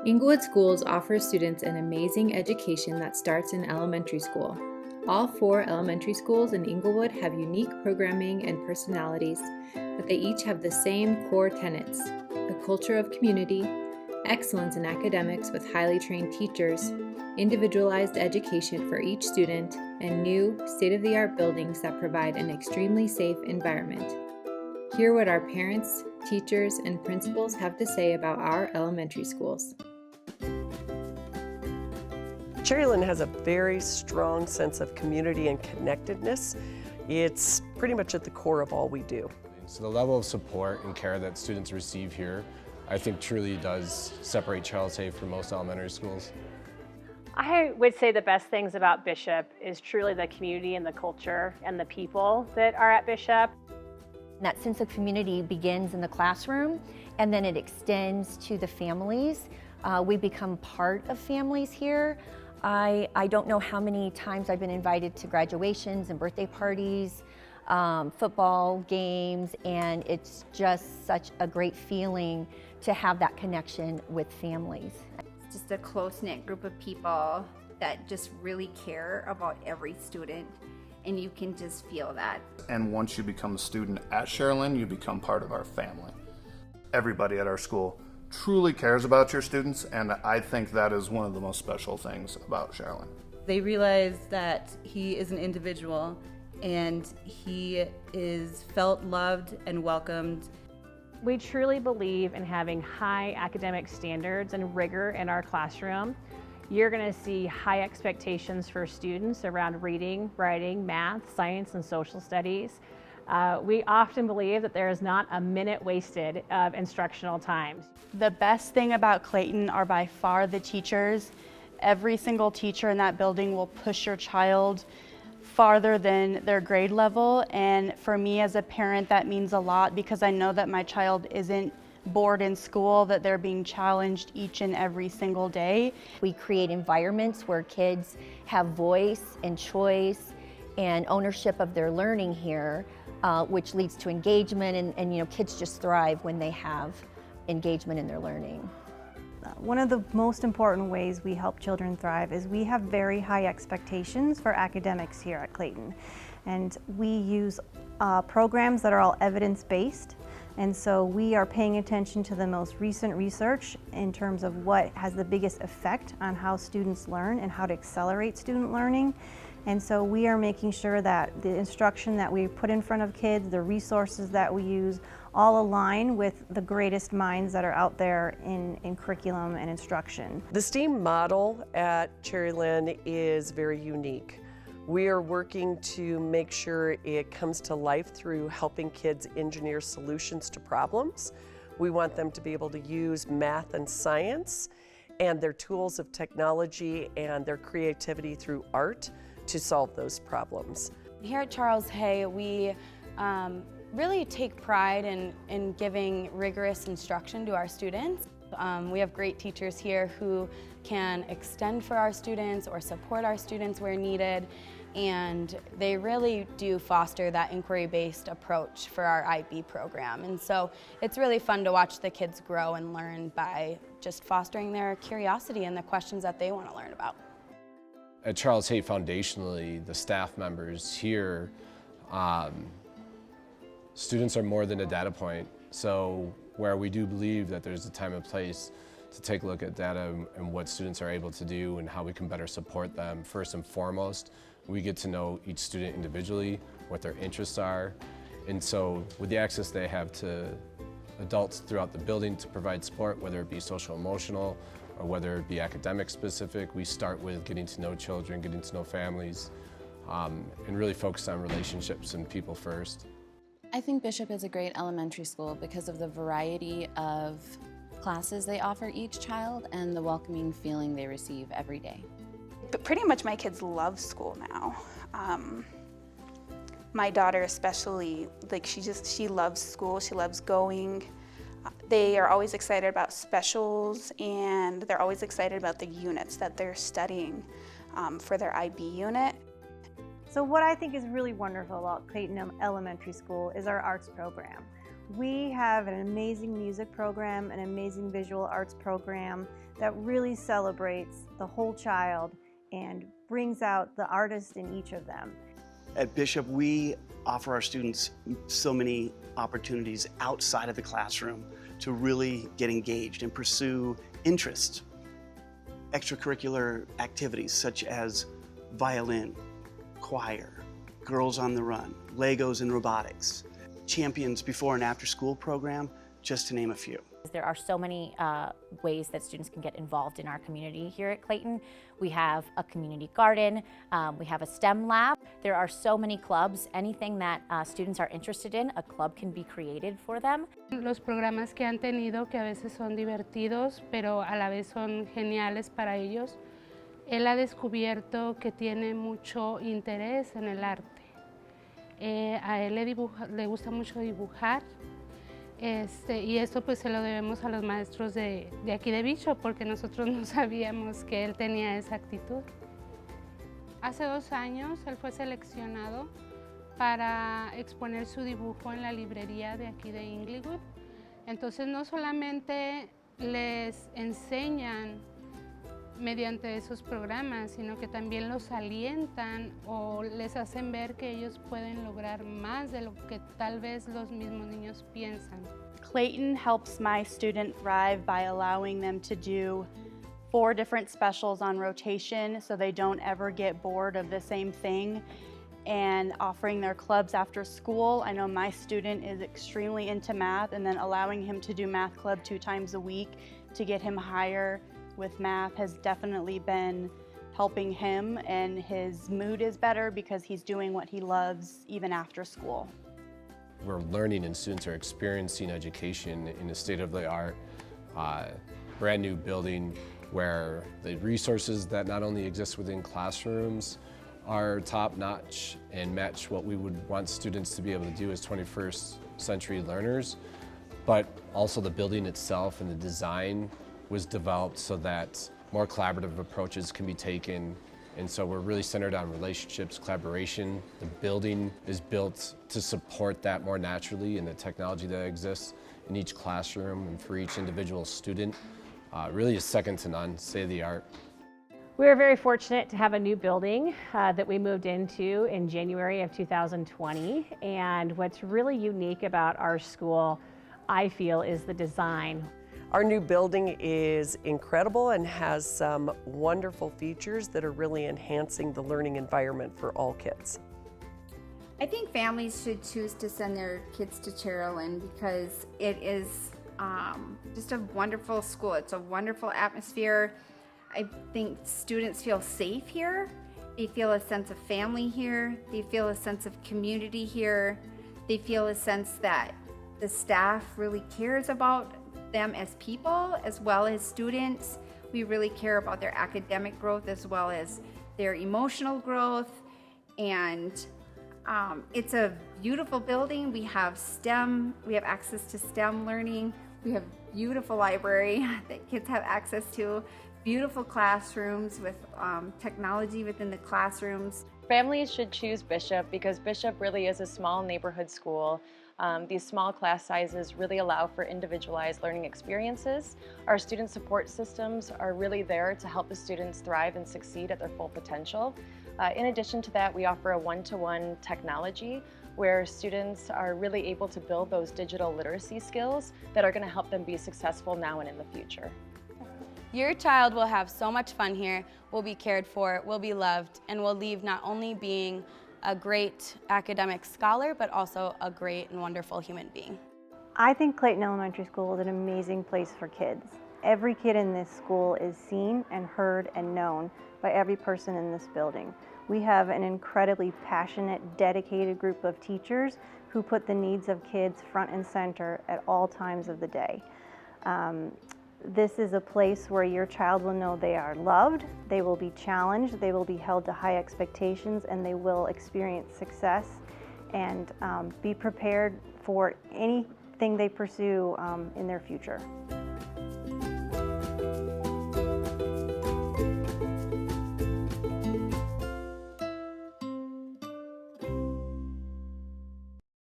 Englewood schools offer students an amazing education that starts in elementary school. All 4 elementary schools in Englewood have unique programming and personalities, but they each have the same core tenets: a culture of community, excellence in academics with highly trained teachers, individualized education for each student, and new, state-of-the-art buildings that provide an extremely safe environment. Hear what our parents, teachers, and principals have to say about our elementary schools. Cherrelyn has a very strong sense of community and connectedness. It's pretty much at the core of all we do. So the level of support and care that students receive here, I think truly does separate Charles Hay from most elementary schools. I would say the best things about Bishop is truly the community and the culture and the people that are at Bishop. That sense of community begins in the classroom, and then it extends to the families. We become part of families here. I don't know how many times I've been invited to graduations and birthday parties, football games, and it's just such a great feeling to have that connection with families. It's just a close-knit group of people that just really care about every student, and you can just feel that. And once you become a student at Cherrelyn, you become part of our family. Everybody at our school truly cares about your students, and I think that is one of the most special things about Cherrelyn. They realize that he is an individual and he is felt loved and welcomed. We truly believe in having high academic standards and rigor in our classroom. You're going to see high expectations for students around reading, writing, math, science, and social studies. We often believe that there is not a minute wasted of instructional time. The best thing about Clayton are by far the teachers. Every single teacher in that building will push your child farther than their grade level, and for me as a parent that means a lot because I know that my child isn't bored in school, that they're being challenged each and every single day. We create environments where kids have voice and choice and ownership of their learning here, which leads to engagement, and kids just thrive when they have engagement in their learning. One of the most important ways we help children thrive is we have very high expectations for academics here at Clayton. And we use programs that are all evidence-based. And so we are paying attention to the most recent research in terms of what has the biggest effect on how students learn and how to accelerate student learning. And so we are making sure that the instruction that we put in front of kids, the resources that we use, all align with the greatest minds that are out there in curriculum and instruction. The STEAM model at Cherrelyn is very unique. We are working to make sure it comes to life through helping kids engineer solutions to problems. We want them to be able to use math and science and their tools of technology and their creativity through art to solve those problems. Here at Charles Hay, we really take pride in giving rigorous instruction to our students. We have great teachers here who can extend for our students or support our students where needed, and they really do foster that inquiry-based approach for our IB program. And so it's really fun to watch the kids grow and learn by just fostering their curiosity and the questions that they want to learn about. At Charles Hay, foundationally, the staff members here, students are more than a data point. So where we do believe that there's a time and place to take a look at data and what students are able to do and how we can better support them. First and foremost, we get to know each student individually, what their interests are. And so with the access they have to adults throughout the building to provide support, whether it be social emotional or whether it be academic specific, we start with getting to know children, getting to know families, and really focus on relationships and people first. I think Bishop is a great elementary school because of the variety of classes they offer each child and the welcoming feeling they receive every day. But pretty much my kids love school now. My daughter especially, she loves school, she loves going. They are always excited about specials, and they're always excited about the units that they're studying for their IB unit. So what I think is really wonderful about Clayton Elementary School is our arts program. We have an amazing music program, an amazing visual arts program that really celebrates the whole child and brings out the artist in each of them. At Bishop, we offer our students so many opportunities outside of the classroom to really get engaged and pursue interests. Extracurricular activities such as violin, choir, Girls on the Run, Legos and robotics, Champions before and after school program, just to name a few. There are so many ways that students can get involved in our community here at Clayton. We have a community garden, we have a STEM lab. There are so many clubs. Anything that students are interested in, a club can be created for them. Los programas que han tenido, que a veces son divertidos, pero a la vez son geniales para ellos. Él ha descubierto que tiene mucho interés en el arte. A él le gusta mucho dibujar. Y esto pues se lo debemos a los maestros de aquí de Bishop, porque nosotros no sabíamos que él tenía esa actitud. Hace 2 años él fue seleccionado para exponer su dibujo en la librería de aquí de Englewood. Entonces no solamente les enseñan mediante esos programas, sino que también los alientan o les hacen ver que ellos pueden lograr más de lo que tal vez los mismos niños piensan. Clayton helps my student thrive by allowing them to do 4 different specials on rotation so they don't ever get bored of the same thing, and offering their clubs after school. I know my student is extremely into math, and then allowing him to do math club 2 times a week to get him higher with math has definitely been helping him, and his mood is better because he's doing what he loves even after school. We're learning and students are experiencing education in a state-of-the-art, brand new building where the resources that not only exist within classrooms are top-notch and match what we would want students to be able to do as 21st century learners, but also the building itself and the design was developed so that more collaborative approaches can be taken. And so we're really centered on relationships, collaboration. The building is built to support that more naturally, and the technology that exists in each classroom and for each individual student really is second to none, state of the art. We are very fortunate to have a new building that we moved into in January of 2020. And what's really unique about our school, I feel, is the design. Our new building is incredible and has some wonderful features that are really enhancing the learning environment for all kids. I think families should choose to send their kids to Cherrelyn because it is just a wonderful school. It's a wonderful atmosphere. I think students feel safe here. They feel a sense of family here. They feel a sense of community here. They feel a sense that the staff really cares about them as people as well as students. We really care about their academic growth as well as their emotional growth, and it's a beautiful building. We have STEM, we have access to STEM learning, we have beautiful library that kids have access to, beautiful classrooms with technology within the classrooms. Families should choose Bishop because Bishop really is a small neighborhood school. These small class sizes really allow for individualized learning experiences. Our student support systems are really there to help the students thrive and succeed at their full potential. In addition to that, we offer a one-to-one technology where students are really able to build those digital literacy skills that are going to help them be successful now and in the future. Your child will have so much fun here, will be cared for, will be loved, and will leave not only being a great academic scholar, but also a great and wonderful human being. I think Clayton Elementary School is an amazing place for kids. Every kid in this school is seen and heard and known by every person in this building. We have an incredibly passionate, dedicated group of teachers who put the needs of kids front and center at all times of the day. This is a place where your child will know they are loved, they will be challenged, they will be held to high expectations, and they will experience success and be prepared for anything they pursue in their future.